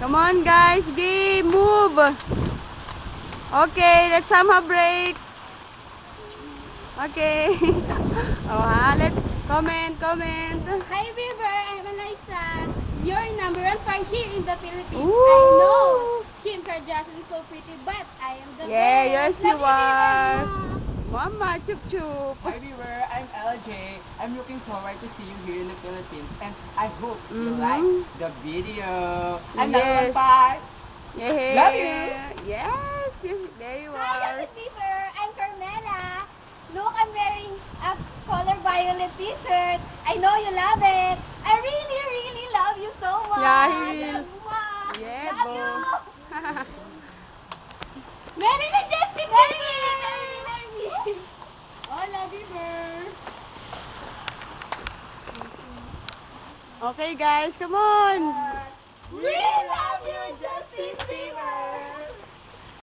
Come on, guys. Game. Move. Okay, let's have a break. Okay. Let's comment. Hi, River. I'm Eliza. You're #1 fan here in the Philippines. Ooh. I know Kim Kardashian is so pretty, but I am the Yes, best. you Love are. River. Mama, chup chup. Hi viewer, I'm LJ. I'm looking forward to see you here in the Philippines and I hope you like the video. And Yes. #1 Yay. Love you. Yes, there you Hi, are. Justin Bieber. I'm Carmela. Look, I'm wearing a color violet t-shirt. I know you love it. I really, really love you so much. Yeah, he will. Mwah. Yeah, Love bo. you. Marry me, Justin. Marry me. I love you, Beaver. Okay, guys, come on. We love you, Justin